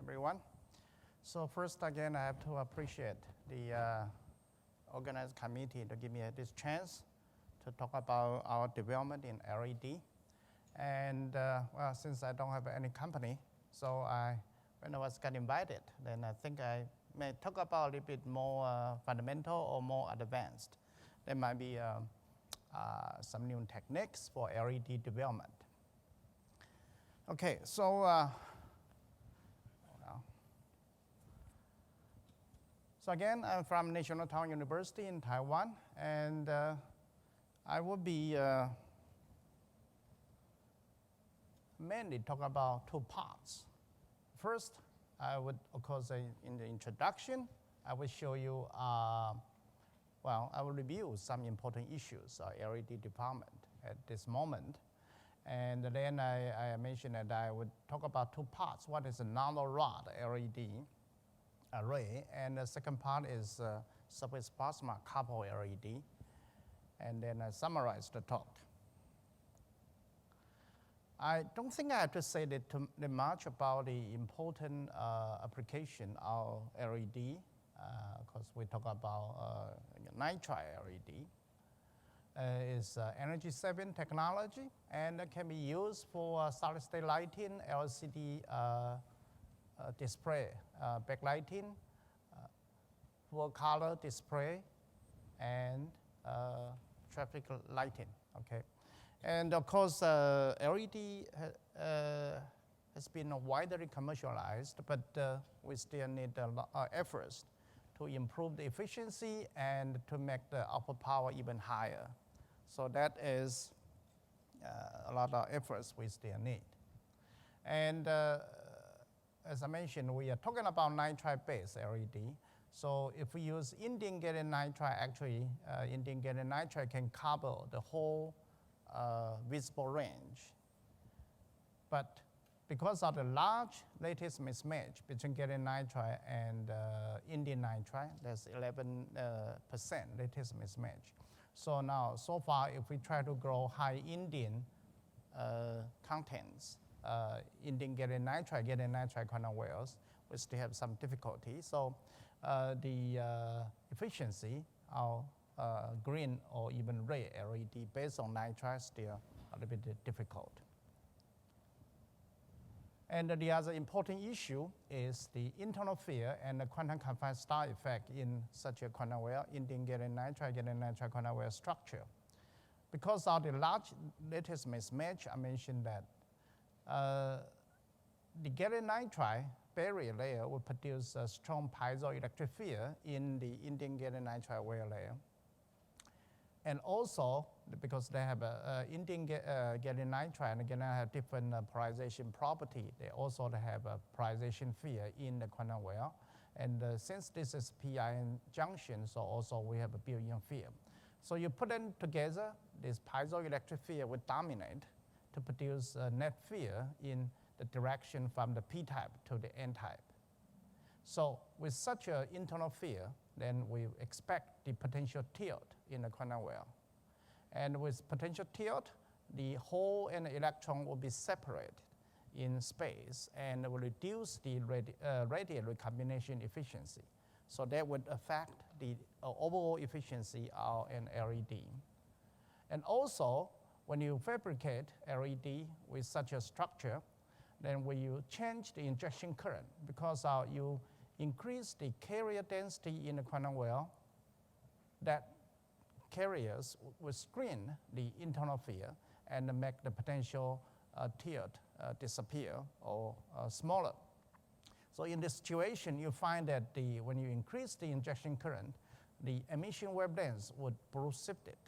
everyone. So first, again, I have to appreciate the organized committee to give me this chance to talk about our development in LED. And well, since I don't have any company, so when I got invited, then I think I may talk about a little bit more fundamental or more advanced. There might be some new techniques for LED development. Okay, so so again, I'm from National Taiwan University in Taiwan, and I will be mainly talk about two parts. First, I would, of course, in the introduction, I will show you, well, I will review some important issues of LED development at this moment. And then I mentioned that I would talk about two parts. One is a nanorod LED array, and the second part is surface plasma coupled LED. And then I summarize the talk. I don't think I have to say that too much about the important application of LED, because we talk about nitride LED. Is energy-saving technology, and it can be used for solid-state lighting, LCD display, backlighting, full color display, and traffic lighting. Okay, and of course, LED has been widely commercialized, but we still need a lot of efforts to improve the efficiency and to make the output power even higher. So that is a lot of efforts we still need. And as I mentioned, we are talking about nitride-based LED. So if we use indium gallium nitride, actually, indium gallium nitride can cover the whole visible range. But because of the large lattice mismatch between gallium nitride and indium nitride, there's 11% lattice mismatch. So now, so far, if we try to grow high indium contents, indium gallium nitride quantum wells, we still have some difficulty. So the efficiency of green or even red LED based on nitride is still a little bit difficult. And the other important issue is the internal field and the quantum-confined star effect in such a quantum well, indium gallium nitride quantum well structure. Because of the large lattice mismatch, I mentioned that the gallium nitride barrier layer will produce a strong piezoelectric field in the indium gallium nitride well layer. And also, because they have indium gallium nitride and gallium have different polarization property, they also have a polarization field in the quantum well. And since this is PIN junction, so also we have a built-in field. So you put them together, this piezoelectric field will dominate to produce a net field in the direction from the P-type to the N-type. So with such an internal field, then we expect the potential tilt in the quantum well. And with potential tilt, the hole and the electron will be separated in space and will reduce the radial recombination efficiency. So that would affect the overall efficiency of an LED. And also, when you fabricate LED with such a structure, then when you change the injection current, because you increase the carrier density in the quantum well, that carriers will screen the internal field and make the potential tilt disappear or smaller. So in this situation, you find that when you increase the injection current, the emission wavelengths would precipit.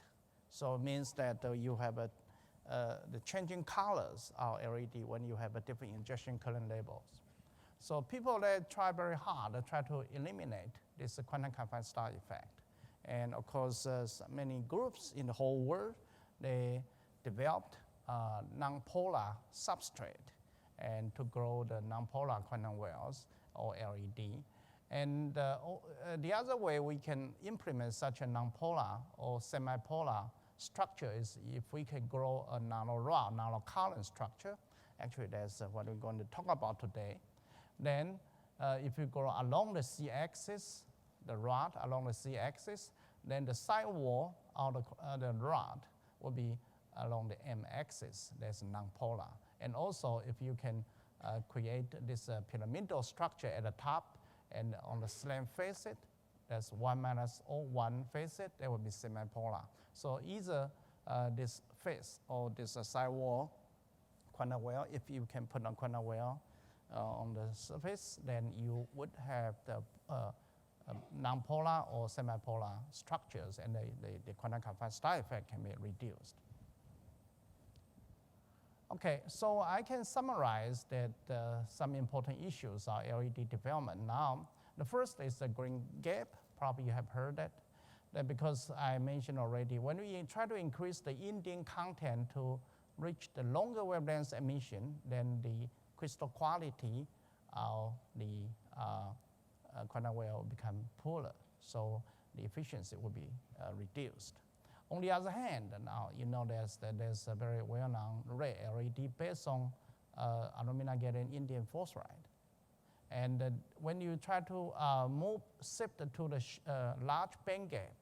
So it means that you have the changing colors of LED when you have a different injection current levels. So people that try very hard to try to eliminate this quantum-confined star effect. And of course, many groups in the whole world, they developed nonpolar substrate and to grow the nonpolar quantum wells or LED. And the other way we can implement such a nonpolar or semipolar structure is if we can grow a nanorod, nanocolumn structure. Actually, that's what we're going to talk about today. Then if you go along the C-axis, the rod along the C-axis, then the sidewall of the rod will be along the M-axis. That's nonpolar. And also, if you can create this pyramidal structure at the top and on the slant facet, that's 1 minus O1 facet, that would be semipolar. So either this face or this sidewall quantum well, if you can put on quantum well on the surface, then you would have the nonpolar or semipolar structures, and the quantum-confined style effect can be reduced. Okay, so I can summarize that some important issues are LED development. Now, the first is the green gap. Probably you have heard that because I mentioned already, when we try to increase the indium content to reach the longer wavelength emission, then the crystal quality of the quantum well will become poorer, so the efficiency will be reduced. On the other hand, now you know there's a very well-known ray LED based on aluminum gallium indium phosphide. And when you try to shift to the large band gap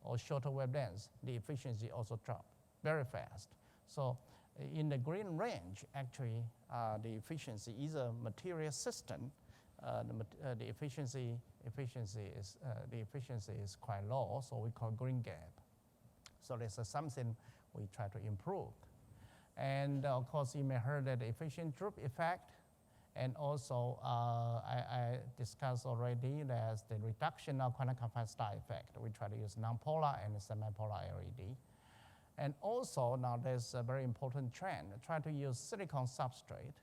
or shorter wavelengths, the efficiency also drops very fast. So in the green range, actually, the efficiency is a material system. The efficiency is quite low, so we call green gap. So this is something we try to improve. And of course, you may have heard that the efficient droop effect. And also, I discussed already there's the reduction of quantum-confined style effect. We try to use nonpolar and semipolar LED. And also, now there's a very important trend. Try to use silicon substrate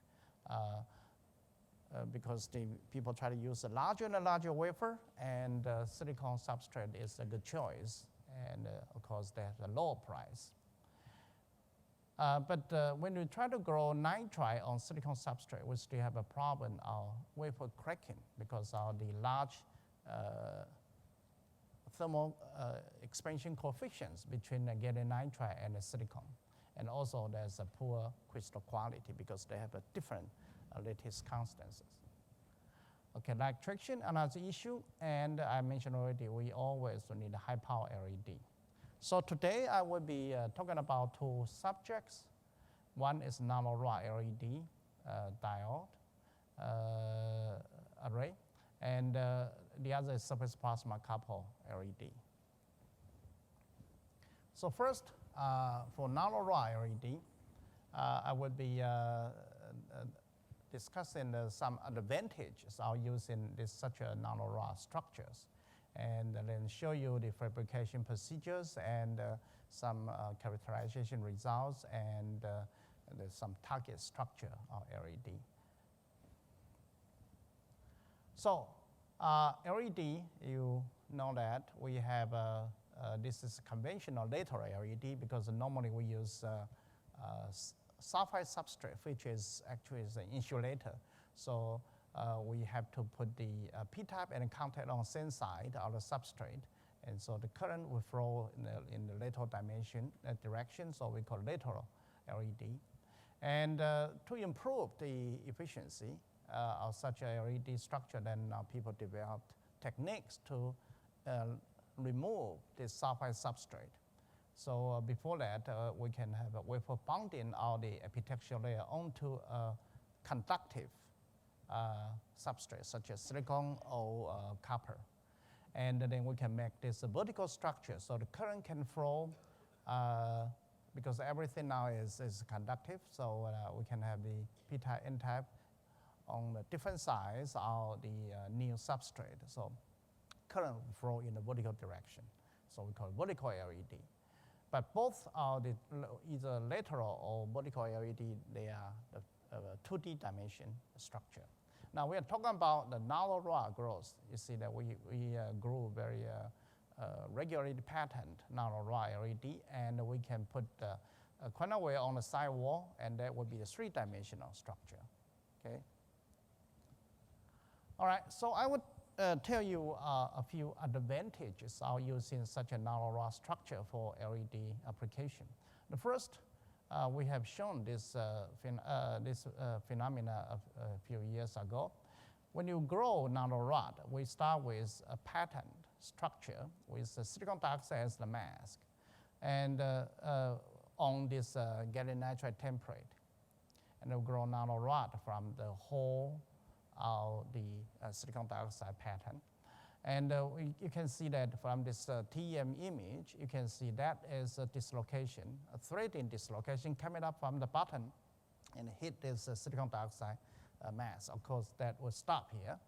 because people try to use a larger and a larger wafer, and silicon substrate is a good choice. And of course, they have a lower price. But when we try to grow nitride on silicon substrate, we still have a problem of wafer cracking because of the large thermal expansion coefficients between the gallium nitride and the silicon. And also there's a poor crystal quality because they have a different lattice constances. Okay, light traction, another issue, and I mentioned already, we always need a high power LED. So today I will be talking about two subjects. One is nanorod LED diode array, and the other is surface plasma couple LED. So first, for nanorod LED, I will be discussing some advantages of using such a nanorod structures, and then show you the fabrication procedures and some characterization results and some target structure of LED. So LED, you know that we have, this is conventional lateral LED because normally we use sulfide substrate, which is actually an insulator. So we have to put the p-type and contact on the same side of the substrate. And so the current will flow in the lateral direction, so we call lateral LED. And to improve the efficiency of such a LED structure, then people developed techniques to remove this sulfide substrate. So before that, we can have a wafer bonding of the epitaxial layer onto a conductive substrate, such as silicon or copper. And then we can make this a vertical structure, so the current can flow, because everything now is conductive, so we can have the p-type, n-type on the different sides of the new substrate. So current will flow in the vertical direction, so we call it vertical LED. But both are either lateral or vertical LED, they are the 2D dimension structure. Now we are talking about the nanorod growth. You see that we grew very regularly patterned nanorod LED, and we can put a quantum well on the sidewall, and that would be a 3-dimensional structure. Okay. All right. So I would tell you a few advantages of using such a nanorod structure for LED application. The first, we have shown this phenomena a few years ago. when you grow nanorod, we start with a patterned structure with the silicon dioxide as the mask, and on this gallium nitride template. And we grow nanorod from the whole of the silicon dioxide pattern. And you can see that from this TEM image, you can see that is a dislocation, a threading dislocation coming up from the bottom and hit this silicon dioxide mass. Of course, that will stop here.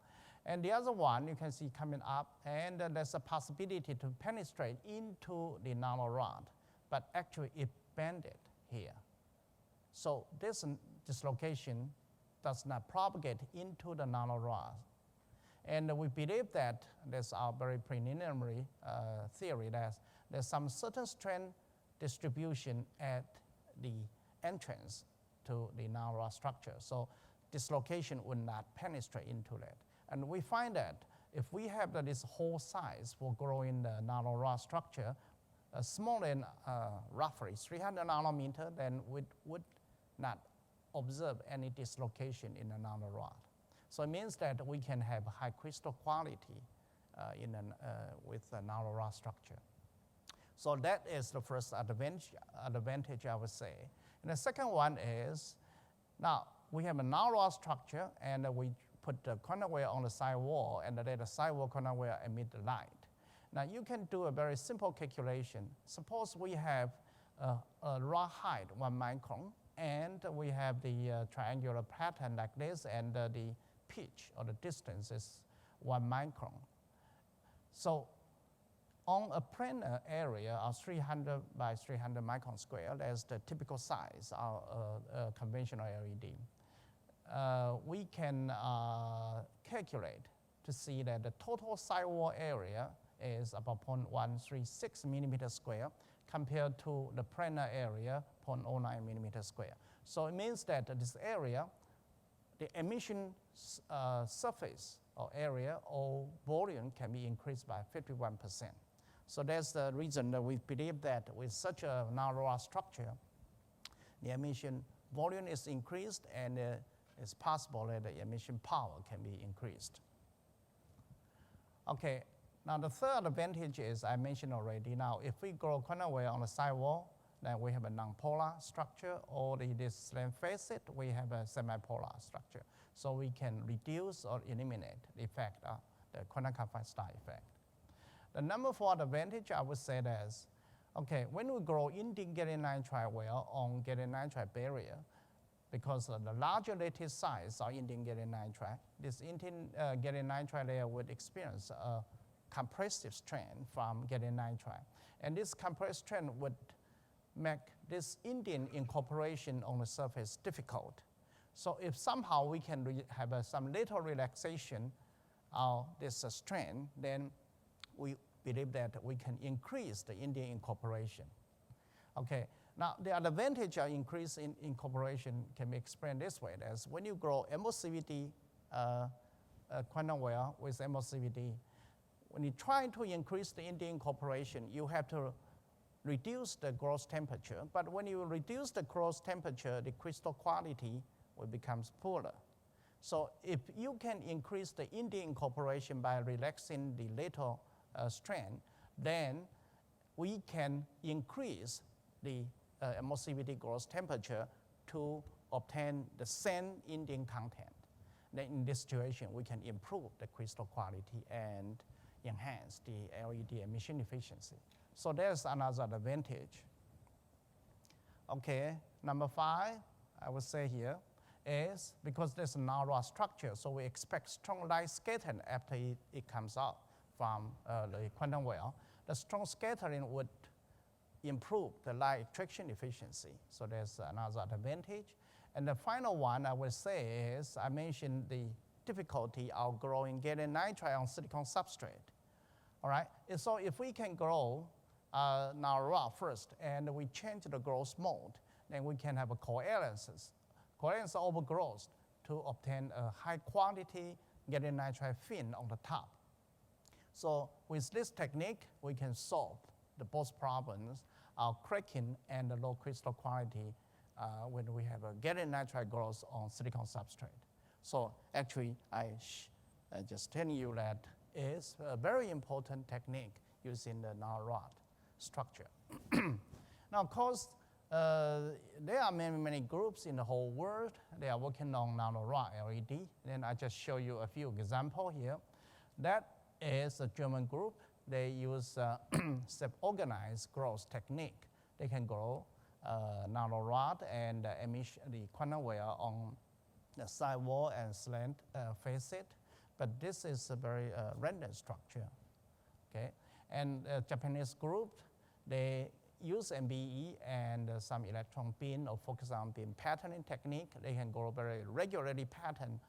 And the other one you can see coming up, and there's a possibility to penetrate into the nanorod, but actually it bended here. So this dislocation does not propagate into the nanorod. And we believe that that's our very preliminary theory that there's some certain strength distribution at the entrance to the nanorod structure. So dislocation would not penetrate into that. And we find that if we have this whole size for growing the nanorod structure, smaller than roughly 300 nanometer, then we would not observe any dislocation in the nanorod. So it means that we can have high crystal quality with the nanorod structure. So that is the first advantage I would say. And the second one is, now we have a nanorod structure, and we put the quantum wire on the side wall, and let the side wall quantum wire emit the light. Now you can do a very simple calculation. Suppose we have a rod height 1 micron, and we have the triangular pattern like this, and the pitch or the distance is 1 micron. So on a planar area of 300 by 300 micron square, that's the typical size of a conventional LED. We can calculate to see that the total sidewall area is about 0.136 millimeter square compared to the planar area 0.09 millimeter square. So it means that this area, the emission surface or area or volume can be increased by 51%. So that's the reason that we believe that with such a nanorod structure, the emission volume is increased, and it's possible that the emission power can be increased. Okay, now the third advantage is I mentioned already. Now, if we grow quantum wire on the sidewall, then we have a non-polar structure, or this slant facet, we have a semi-polar structure. So we can reduce or eliminate the effect of the quantum-confined star effect. The number 4 advantage I would say is, okay, when we grow indium gallium nitride wire on gallium nitride barrier, because of the larger lattice size of indium gallium nitride, this indium gallium nitride layer would experience a compressive strain from gallium nitride. And this compressed strain would make this indium incorporation on the surface difficult. So if somehow we can have some little relaxation of this strain, then we believe that we can increase the indium incorporation. Okay, now the advantage of increase in incorporation can be explained this way: as when you grow MOCVD quantum wire with MOCVD, when you try to increase the indium incorporation, you have to reduce the growth temperature. But when you reduce the growth temperature, the crystal quality will become poorer. So if you can increase the indium incorporation by relaxing the little strain, then we can increase the MOCVD growth temperature to obtain the same indium content. Then in this situation, we can improve the crystal quality and enhance the LED emission efficiency. So there's another advantage. Okay, number 5, I would say here, is because there's a nanorod structure, so we expect strong light scattering after it comes out from the quantum wire. The strong scattering would improve the light attraction efficiency. So there's another advantage. And the final one I would say is, I mentioned the difficulty of growing gallium nitride on silicon substrate. All right, and so if we can grow nanorod first, and we change the growth mode, then we can have a coherence overgrowth to obtain a high quality gallium nitride fin on the top. So with this technique, we can solve both problems of cracking and the low crystal quality when we have a gallium nitride growth on silicon substrate. So actually, I just telling you that is a very important technique using the nanorod structure. Now, of course, there are many groups in the whole world. They are working on nanorod LED. Then I just show you a few examples here. That is a German group. They use self-organized growth technique. They can grow nanorod and emission the quantum wire on the sidewall and slant face it. But this is a very random structure. Okay, and Japanese group, they use MBE and some electron beam or focus on beam patterning technique. They can grow very regularly pattern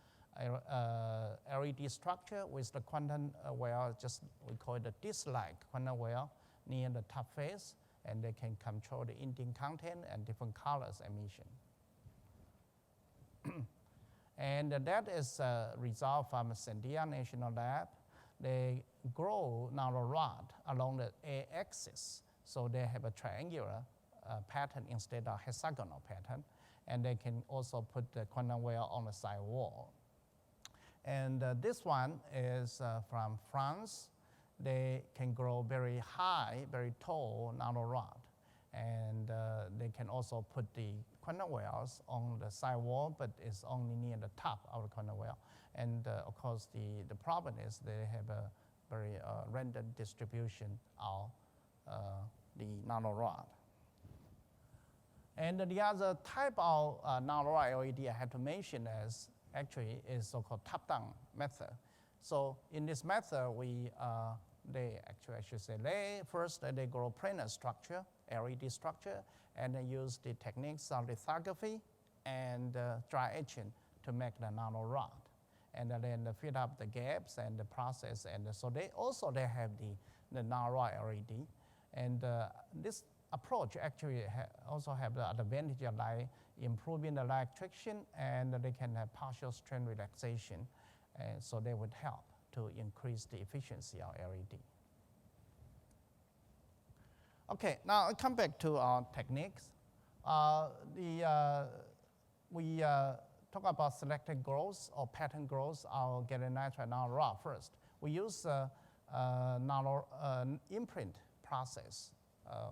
LED structure with the quantum wire, just we call it the disk-like quantum wire near the top face, and they can control the indium content and different colors emission. And that is a result from Sandia National Lab. They grow nanorod along the A-axis, so they have a triangular pattern instead of hexagonal pattern, and they can also put the quantum wire on the side wall. And this one is from France. They can grow very high, very tall nanorod, and they can also put the quantum wires on the side wall, but it's only near the top of the quantum wire. And of course, the problem is they have a very random distribution of the nanorod. And the other type of nanorod LED I have to mention actually is so-called top-down method. So in this method, first they grow planar structure, LED structure, and they use the techniques of lithography and dry etching to make the nanorod. And then they fill up the gaps and the process, and so they have the nanorod LED. And this approach actually also have the advantage of improving the light attraction, and they can have partial strain relaxation, and so they would help to increase the efficiency of LED. Okay, now I come back to our techniques. We talk about selected growth or pattern growth of gallium nitride nanorod first. We use imprint process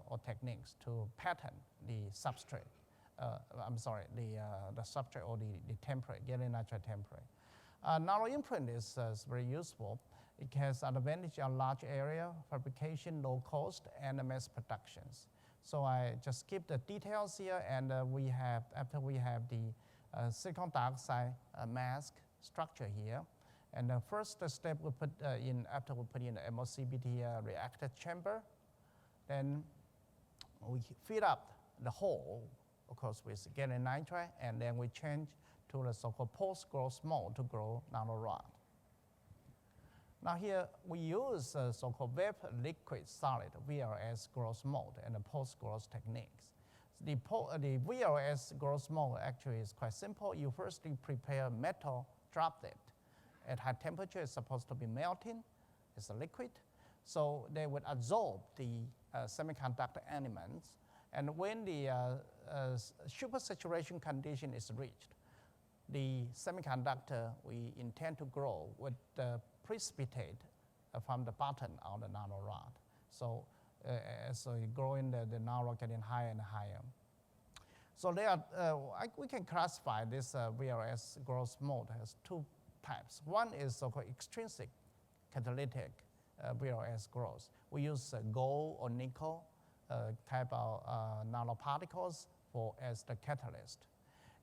or techniques to pattern the substrate. The substrate or the template, gallium nitride template. Nano imprint is very useful. It has an advantage on large area, fabrication, low cost, and mass productions. So I just skip the details here, and after we have the silicon dioxide mask structure here. And the first step we put after we put in the MOCVD reactor chamber, then we fill up the hole, of course, with gallium nitride, and then we change to the so-called post-growth mode to grow nanorod. Now here we use so-called vapor liquid solid VLS growth mode and the post-growth techniques. The VLS growth mode actually is quite simple. You first prepare metal droplet at high temperature. It's supposed to be melting. It's a liquid. So they would absorb the semiconductor elements. And when the supersaturation condition is reached, the semiconductor we intend to grow would precipitate from the bottom of the nanorod. So so you growing the nanorod getting higher and higher. So we can classify this VLS growth mode as two types. One is so-called extrinsic catalytic VLS growth. We use gold or nickel type of nanoparticles as the catalyst.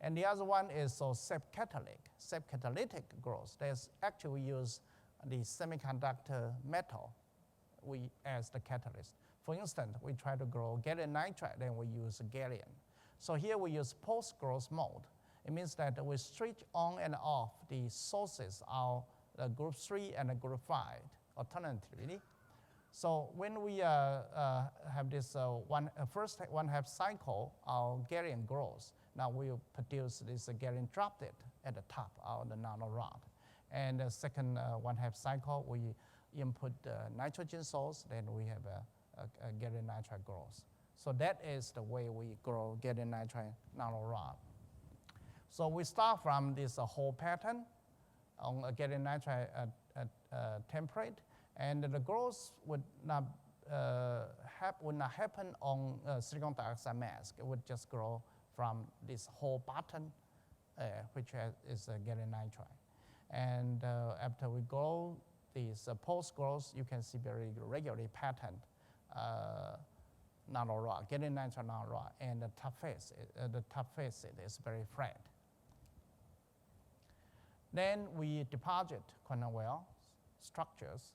And the other one is self-catalytic growth. We use the semiconductor metal as the catalyst. For instance, we try to grow gallium nitride, then we use gallium. So here we use post-growth mode. It means that we switch on and off the sources of the group 3 and the group 5 alternatively. So when we have this first 1/2 cycle of gallium growth, now we produce this gallium droplet at the top of the nanorod. And the second 1/2 cycle, we input the nitrogen source, then we have a gallium nitride growth. So that is the way we grow gallium nitride nanorod. So we start from this whole pattern, on a gallium nitride template, and the growth would not happen on silicon dioxide mask. It would just grow from this whole button, which is gallium nitride. And after we grow these post-growth, you can see very regularly patterned nanorod, gallium nitride nanorod, and the top face is very flat. Then we deposit quantum well structures,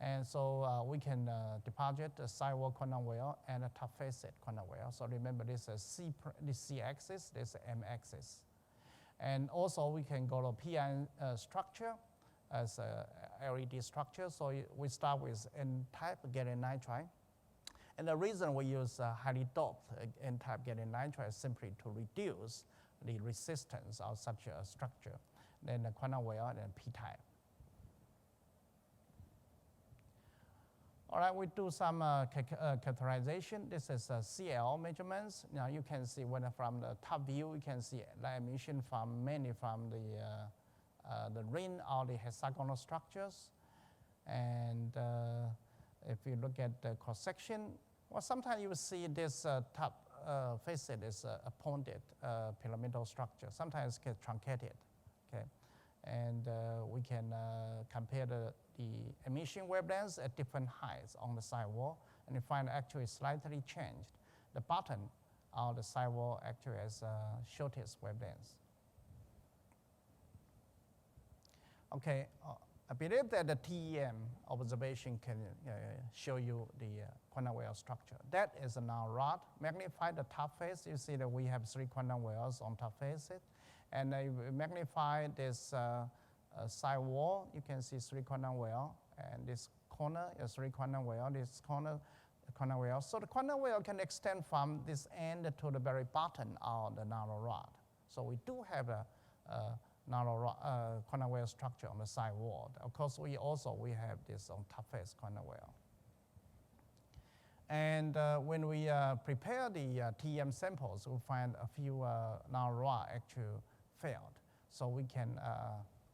and so we can deposit the sidewall quantum well and a top facet quantum well. So remember, this is the C axis, this is M axis. And also we can go to PN structure as a LED structure. So we start with N-type gallium nitride. And the reason we use highly doped N-type gallium nitride is simply to reduce the resistance of such a structure. Then the quantum well and P-type. All right, we do some characterization. This is CL measurements. Now you can see when from the top view, you can see light emission mainly from the ring or the hexagonal structures. And if you look at the cross section, well, sometimes you will see this top facet is a pointed pyramidal structure. Sometimes it gets truncated. Okay, and we can compare the emission wavelengths at different heights on the sidewall, and you find actually slightly changed. The bottom of the sidewall actually has shortest wavelengths. Okay, I believe that the TEM observation can show you the quantum well structure. That is a nanorod. Magnify the top face. You see that we have 3 quantum wells on top face. And I magnify this side wall. You can see 3 quantum well, and this corner is 3 quantum well, this corner quantum well. So the quantum well can extend from this end to the very bottom of the nanorod. So we do have a quantum well structure on the side wall. Of course, we have this on top face quantum well. And when we prepare the TEM samples, we find a few nanorod actually failed. So we can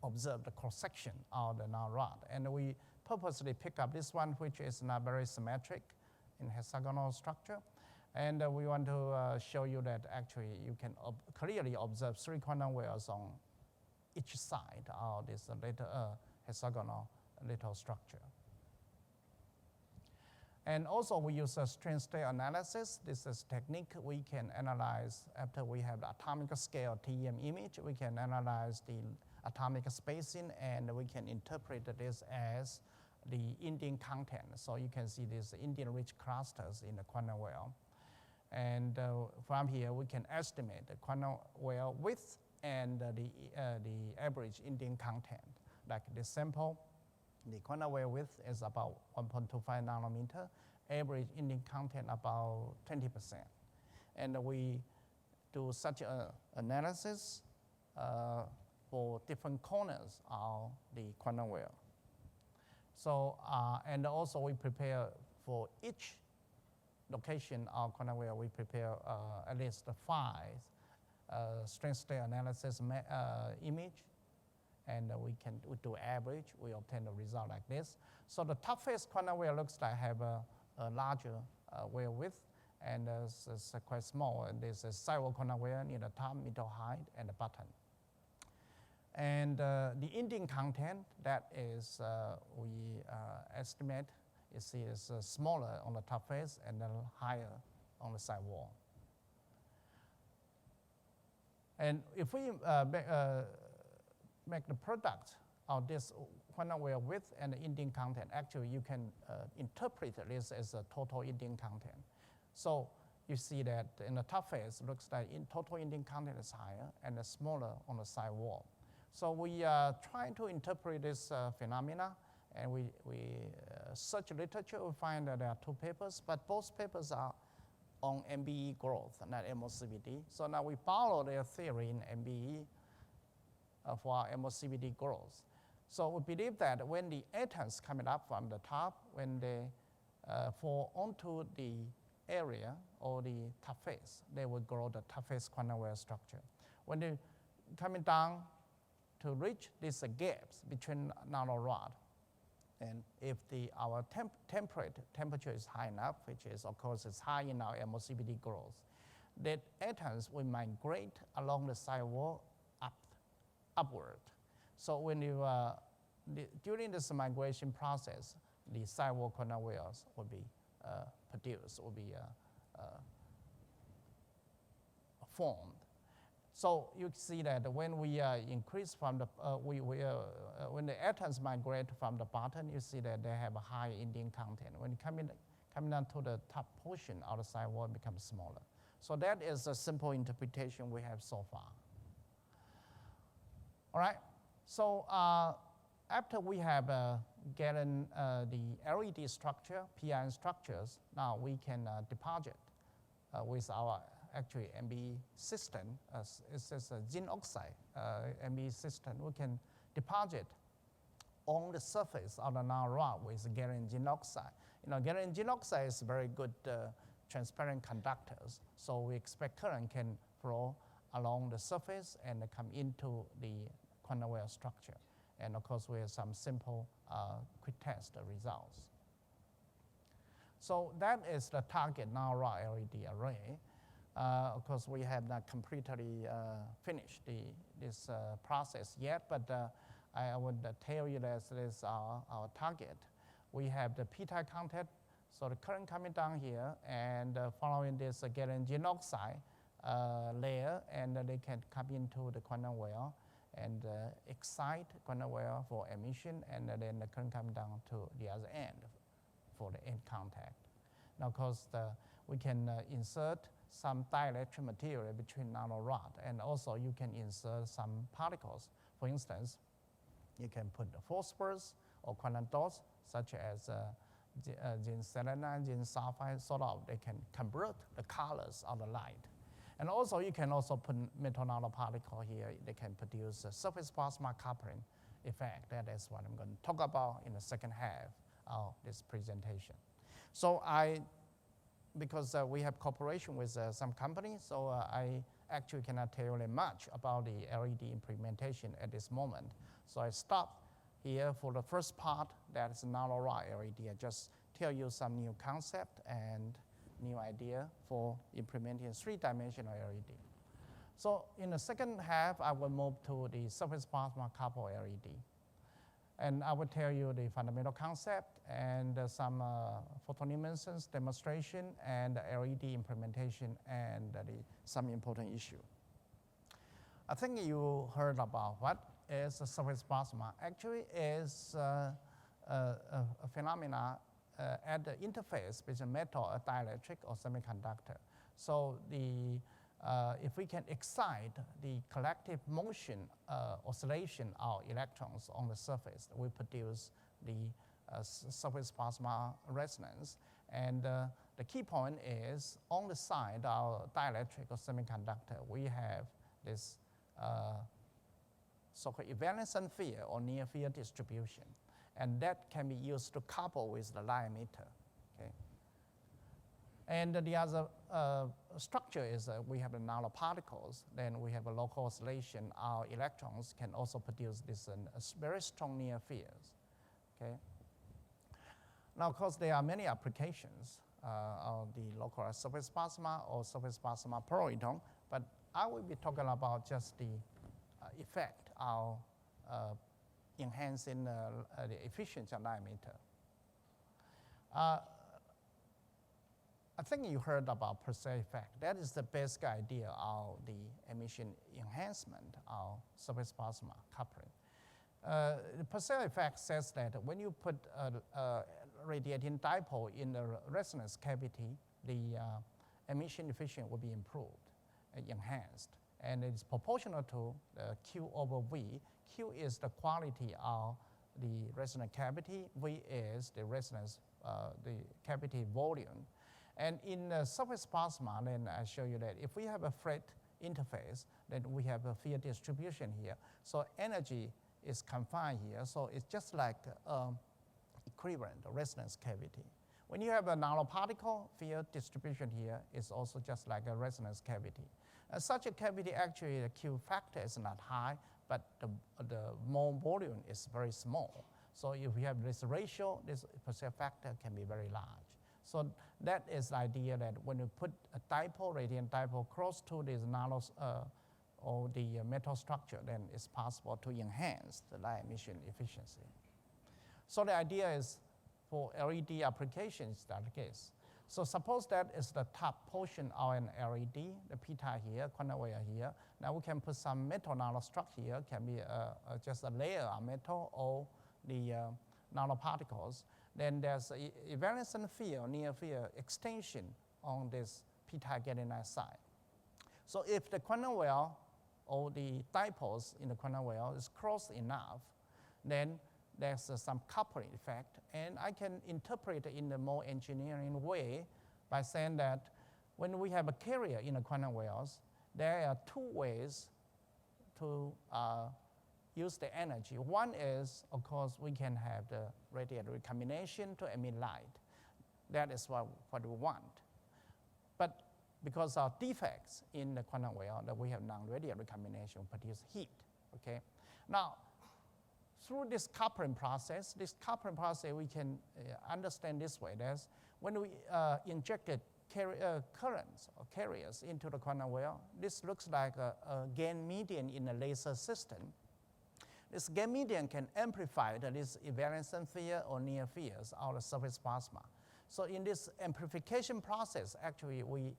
observe the cross-section of the nanorod. And we purposely pick up this one, which is not very symmetric in hexagonal structure. And we want to show you that actually you can clearly observe 3 quantum wells on each side of this hexagonal little structure. And also we use a strain state analysis. This is technique we can analyze after we have the atomic scale TEM image. We can analyze the atomic spacing, and we can interpret this as the indium content. So you can see these indium-rich clusters in the quantum well. And from here, we can estimate the quantum well width and the average indium content. Like this sample, the quantum well width is about 1.25 nanometer, average indium content about 20%. And we do such an analysis for different corners of the quantum well. So, and also we prepare for each location of quantum well, we prepare at least 5 strain state analysis image, and we do average, we obtain a result like this. So the top face quantum well looks like have a larger well width, and it's quite small, and there's a sidewall quantum well near the top, middle, height, and the bottom. And the indium content, that is, we estimate, you see is smaller on the top face and then higher on the side wall. And if we make the product of this quantum well width and the indium content, actually you can interpret this as a total indium content. So you see that in the top face, it looks like total indium content is higher and smaller on the side wall. So we are trying to interpret this phenomena, and we search literature. We find that there are 2 papers, but both papers are on MBE growth, not MOCVD. So now we follow their theory in MBE for MOCVD growth. So we believe that when the atoms coming up from the top, when they fall onto the area or the top face, they will grow the top face quantum well structure. When they coming down to reach these gaps between nanorod. And if our temperature is high enough, which is, of course, is high in our MOCVD growth, that atoms will migrate along the sidewall upward. So when you, during this migration process, the sidewall corner wires will be produced, will be formed. So you see that when we increase from the, when the atoms migrate from the bottom, you see that they have a high indium content. When coming down to the top portion of the sidewall, it becomes smaller. So that is a simple interpretation we have so far. All right, so after we have gotten the LED structure, PIN structures, now we can deposit with our actually MBE system. It's just a zinc oxide MBE system. We can deposit on the surface of the nanorod with gallium zinc oxide. You know, gallium zinc oxide is very good transparent conductors, so we expect current can flow along the surface and come into the quantum wire structure. And of course, we have some simple quick test results. So that is the target nanorod LED array. Of course, we have not completely finished this process yet, but I would tell you that this is our target. We have the p-type contact, so the current coming down here, and following this gallium zinc oxide layer, and they can come into the quantum wire and excite quantum wire for emission, and then the current come down to the other end for the end contact. Now, of course, we can insert some dielectric material between nanorod, and also you can insert some particles. For instance, you can put the phosphorus or quantum dots, such as zinc selenide, zinc sulfide, sort of they can convert the colors of the light. And also you can also put metal nanoparticle here. They can produce a surface plasma coupling effect. That is what I'm going to talk about in the second half of this presentation. So because we have cooperation with some companies, so I actually cannot tell you much about the LED implementation at this moment. So I stop here for the first part, that is nanorod LED. I just tell you some new concept and new idea for implementing three-dimensional LED. So in the second half, I will move to the surface plasma coupled LED. And I will tell you the fundamental concept and some photoluminescence demonstration and LED implementation and some important issue. I think you heard about what is a surface plasma. Actually, is a phenomena at the interface between metal, a dielectric, or semiconductor. So if we can excite the collective motion oscillation of electrons on the surface, we produce the surface plasma resonance. And the key point is, on the side of dielectric or semiconductor, we have this so-called evanescent field or near field distribution. And that can be used to couple with the light emitter. Okay? And the other structure is we have the nanoparticles. Then we have a local oscillation. Our electrons can also produce this very strong near fields. Okay? Now, of course, there are many applications of the localized surface plasma or surface plasma proton, but I will be talking about just the effect of enhancing the efficiency of light emitter. I think you heard about Purcell effect. That is the basic idea of the emission enhancement of surface plasma coupling. The Purcell effect says that when you put a radiating dipole in the resonance cavity, the emission efficiency will be improved, enhanced. And it is proportional to Q over V. Q is the quality of the resonant cavity. V is the resonance, the cavity volume. And in surface plasma, then I show you that if we have a flat interface, then we have a field distribution here. So energy is confined here. So it's just like equivalent resonance cavity. When you have a nanoparticle, field distribution here is also just like a resonance cavity. Such a cavity, actually, the Q factor is not high, but the mole volume is very small. So if we have this ratio, this percent factor can be very large. So that is the idea that when you put a dipole, radiant dipole, close to this or the metal structure, then it's possible to enhance the light emission efficiency. So the idea is for LED applications, that's the case. So suppose that is the top portion of an LED, the p-type here, quantum wire here. Now we can put some metal nanostructure here, can be just a layer of metal or the nanoparticles. Then there's a evanescent field, near field extension on this p-type gallium nitride. So if the quantum wire or the dipoles in the quantum wire is close enough, then there's some coupling effect. And I can interpret it in a more engineering way by saying that when we have a carrier in the quantum wires, there are two ways to use the energy. One is, of course, we can have the radiated recombination to emit light. That is what we want. But because of defects in the quantum wire, that we have non-radiated recombination produce heat. Okay. Now, through this coupling process, we can understand this way. That's when we injected currents or carriers into the quantum wire, this looks like a GaN median in a laser system. This GaN median can amplify this evanescent field or near fields out of the surface plasma. So in this amplification process, actually, we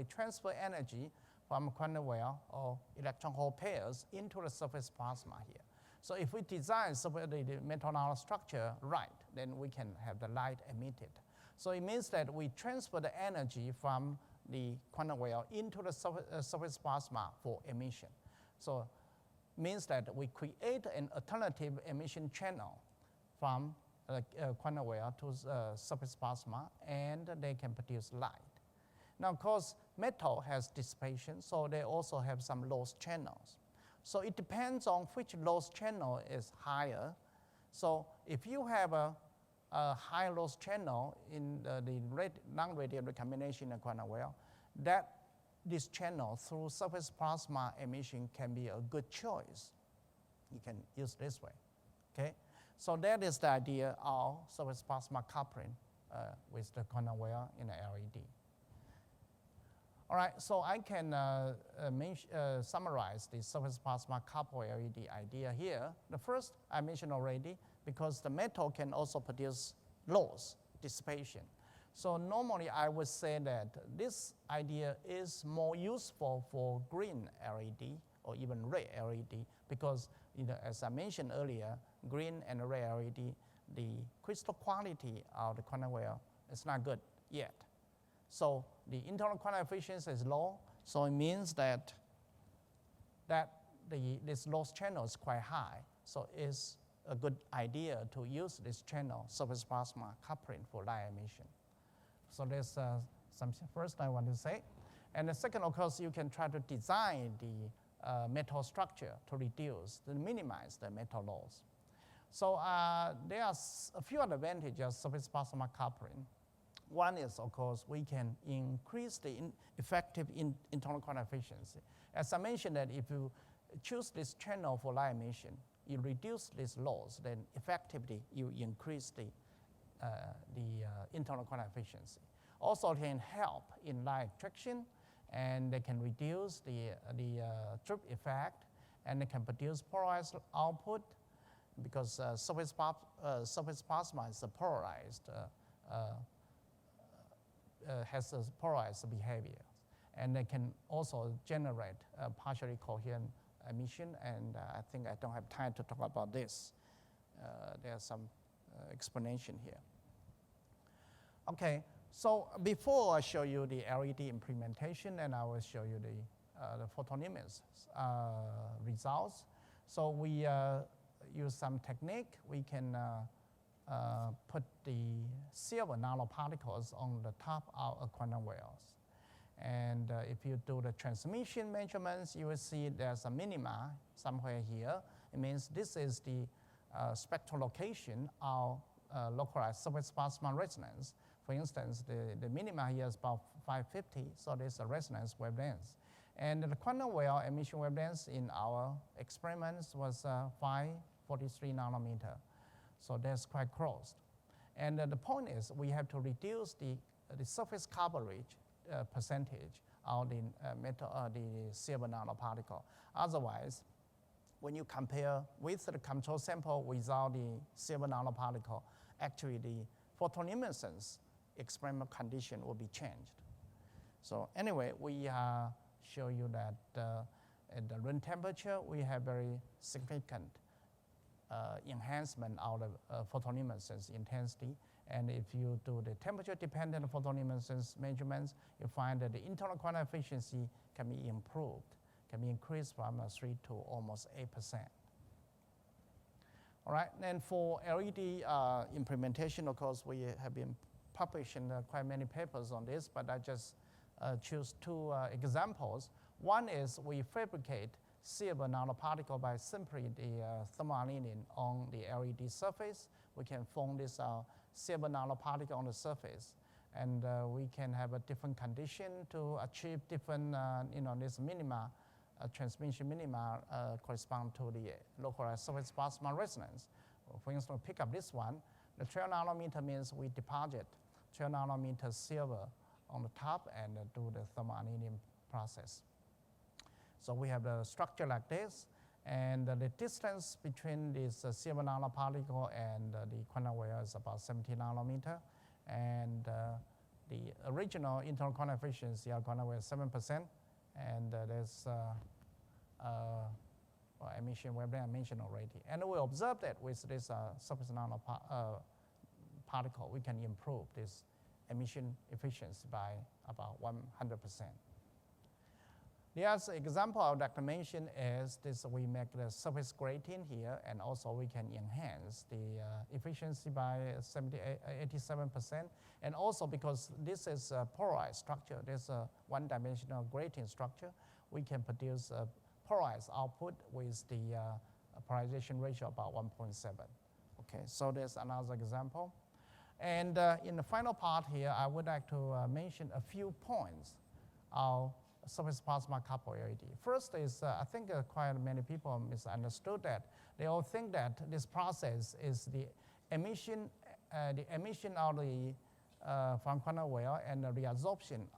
transfer energy from quantum wire or electron hole pairs into the surface plasma here. So if we design the metal nanostructure right, then we can have the light emitted. So it means that we transfer the energy from the quantum wire into the surface plasma for emission. So it means that we create an alternative emission channel from quantum wire to surface plasma, and they can produce light. Now, of course, metal has dissipation, so they also have some loss channels. So it depends on which loss channel is higher. So if you have a high loss channel in the non-radiated recombination in the quantum wire, this channel through surface plasma emission can be a good choice. You can use this way. Okay? So that is the idea of surface plasma coupling with the quantum wire in the LED. All right, so I can summarize the surface plasma coupled LED idea here. The first I mentioned already, because the metal can also produce loss, dissipation. So normally I would say that this idea is more useful for green LED or even red LED, because as I mentioned earlier, green and red LED, the crystal quality of the quantum wire is not good yet. So the internal quantum efficiency is low, so it means that this loss channel is quite high. So it's a good idea to use this channel, surface plasma coupling, for light emission. So there's something first I want to say. And the second, of course, you can try to design the metal structure to minimize the metal loss. So there are a few advantages of surface plasma coupling. One is, of course, we can increase the effective internal quantum efficiency. As I mentioned, that if you choose this channel for light emission, you reduce this loss, then effectively you increase the internal quantum efficiency. Also, it can help in light attraction, and they can reduce the drip effect, and they can produce polarized output, because surface plasma is polarized. Has a polarized behavior, and they can also generate partially coherent emission, and I think I don't have time to talk about this. There's some explanation here. Okay, so before I show you the LED implementation, and I will show you the photonics results. So we use some technique. We can put the silver nanoparticles on the top of quantum wires. And if you do the transmission measurements, you will see there's a minima somewhere here. It means this is the spectral location of localized surface plasma resonance. For instance, the minima here is about 550, so there's a resonance wavelength. And the quantum well emission wavelength in our experiments was 543 nanometer. So that's quite close. And the point is we have to reduce the surface coverage percentage of the silver nanoparticle. Otherwise, when you compare with the control sample without the silver nanoparticle, actually the photoluminescence experiment condition will be changed. So anyway, we show you that at the room temperature, we have very significant enhancement of the photoluminescence intensity. And if you do the temperature-dependent photoluminescence measurements, you find that the internal quantum efficiency can be improved, can be increased from 3 to almost 8%. All right, and for LED implementation, of course, we have been publishing quite many papers on this, but I just choose two examples. One is we fabricate silver nanoparticle by simply the thermal annealing on the LED surface. We can form this silver nanoparticle on the surface, and we can have a different condition to achieve different, this minima, transmission minima correspond to the localized surface plasma resonance. For instance, pick up this one. The 12 nanometer means we deposit 12 nanometer silver on the top and do the thermal annealing process. So we have the structure like this, and the distance between this silver nanoparticle and the quantum well is about 70 nanometer, and the original internal quantum efficiency of quantum well is 7%, and there's emission wavelength I mentioned already. And we observe that with this surface nanoparticle, we can improve this emission efficiency by about 100%. The other example I would like to mention is this: we make the surface grating here, and also we can enhance the efficiency by 87%. And also because this is a polarized structure, there's a one-dimensional grating structure, we can produce a polarized output with the polarization ratio about 1.7. Okay, so there's another example. And in the final part here, I would like to mention a few points of surface plasma coupled LED. First is, I think quite many people misunderstood that. They all think that this process is the emission of the from quantum well and the reabsorption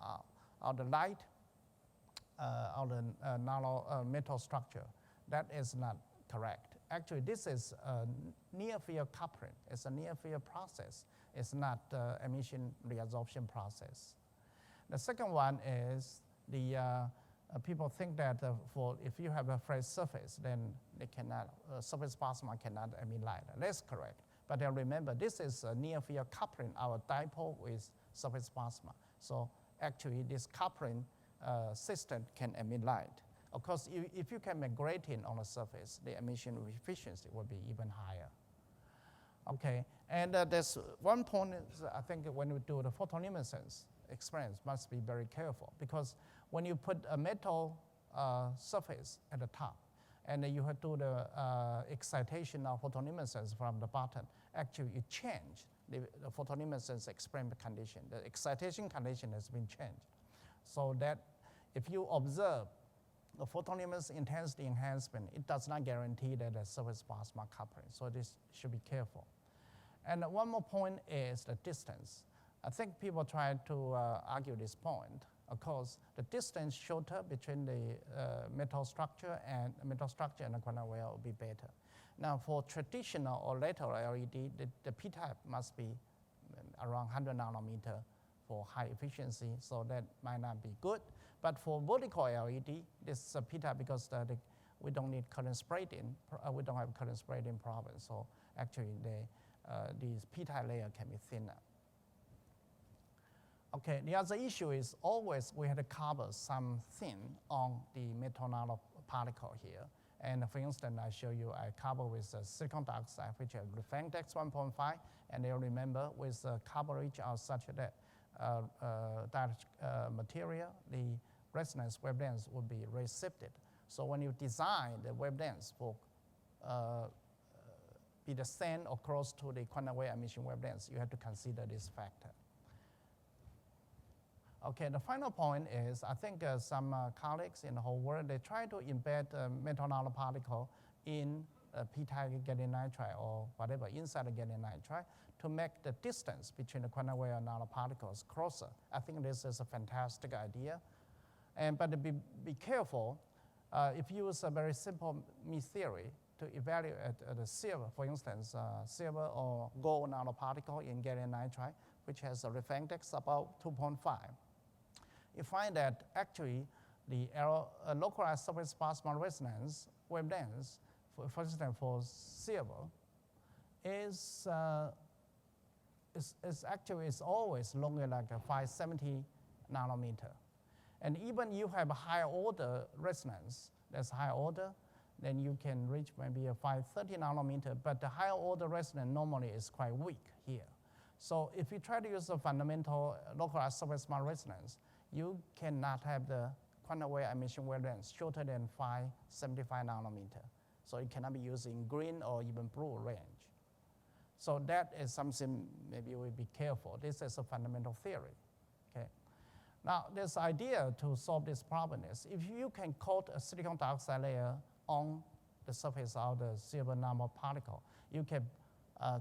of the light of the nano metal structure. That is not correct. Actually, this is a near-field coupling. It's a near-field process. It's not emission reabsorption process. The second one is the people think that if you have a flat surface, then they cannot, surface plasma cannot emit light. That's correct. But remember, this is a near-field coupling our dipole with surface plasma. So actually, this coupling system can emit light. Of course, if you can make grating on the surface, the emission efficiency will be even higher. Okay, and there's one point is, I think when we do the photoluminescence experiments, must be very careful, because when you put a metal surface at the top, and then you have to do the excitation of photoluminescence from the bottom, actually you change the photoluminescence experiment condition. The excitation condition has been changed. So that if you observe the photoluminescence intensity enhancement, it does not guarantee that the surface plasma coupling. So this should be careful. And one more point is the distance. I think people try to argue this point. Of course, the distance shorter between the metal structure and the quantum well will be better. Now, for traditional or lateral LED, the p-type must be around 100 nanometer for high efficiency, so that might not be good. But for vertical LED, this is a p-type because we don't need current spreading. We don't have current spreading problem, so actually these p-type layer can be thinner. Okay, the other issue is always we had to cover something on the metal nanoparticle here. And for instance, I show you I cover with silicon dioxide, which is graphene index 1.5, and you'll remember with coverage of such that material, the resonance wavelengths will be reshifted. So when you design the wavelengths for be the same or close to the quantum wave emission wavelengths, you have to consider this factor. Okay, the final point is, I think some colleagues in the whole world, they try to embed metal nanoparticle in p-type gallium nitride or whatever inside the gallium nitride to make the distance between the quantum wave nanoparticles closer. I think this is a fantastic idea. But be careful, if you use a very simple Mie theory to evaluate the silver, for instance, silver or gold nanoparticle in gallium nitride, which has a refractive index about 2.5. You find that actually the localized surface plasmon resonance wavelength, for instance, for silver, is always longer like a 570 nanometer. And even you have a higher order resonance, that's higher order, then you can reach maybe a 530 nanometer, but the higher order resonance normally is quite weak here. So if you try to use a fundamental localized surface plasmon resonance, you cannot have the quantum wave emission wavelength shorter than 575 nanometer. So it cannot be used in green or even blue range. So that is something maybe we'll be careful. This is a fundamental theory, okay? Now, this idea to solve this problem is if you can coat a silicon dioxide layer on the surface of the silver nanoparticle, you can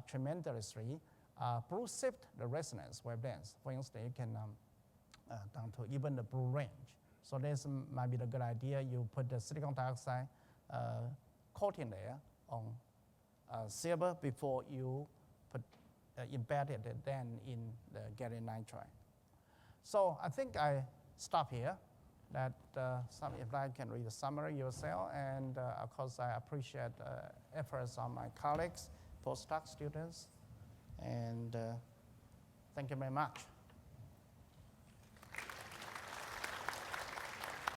tremendously blue shift the resonance wavelengths. For instance, you can down to even the blue range. So this might be the good idea. You put the silicon dioxide coating layer on silver before you put embed it then in the gallium nitride. So I think I stop here. That if I can read the summary yourself, and of course I appreciate efforts of my colleagues, postdoc students, and thank you very much.